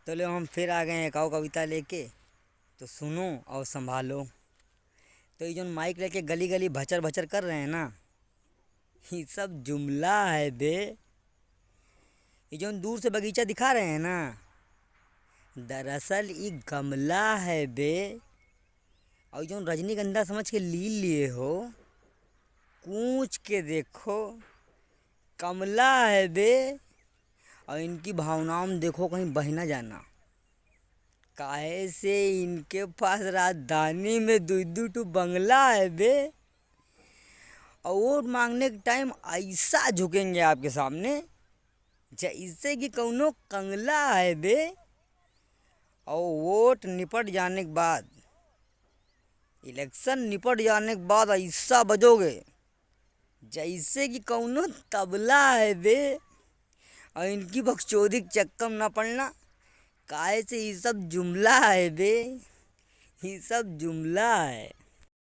तो लो हम फिर आ गए हैं एक और कविता लेके। तो सुनो और संभालो। तो ये जो माइक लेके गली गली भचर भचर कर रहे हैं ना, ये सब जुमला है बे। ये जो दूर से बगीचा दिखा रहे हैं ना, दरअसल ये गमला है बे। और जो रजनीगंधा समझ के लिए हो, कूच के देखो, कमला है बे। और इनकी भावनाओं में देखो कहीं बह ना जाना। काहे से इनके पास राजधानी में दू दू ठू बंगला है बे। और वोट मांगने के टाइम ऐसा झुकेंगे आपके सामने जैसे कि कौनो कंगला है बे। और वोट निपट जाने के बाद, इलेक्शन निपट जाने के बाद ऐसा बजोगे जैसे कि कौनो तबला है बे। और इनकी बकचोदी के चक्कर में ना पड़ना। काहे से ये सब जुमला है बे, ये सब जुमला है।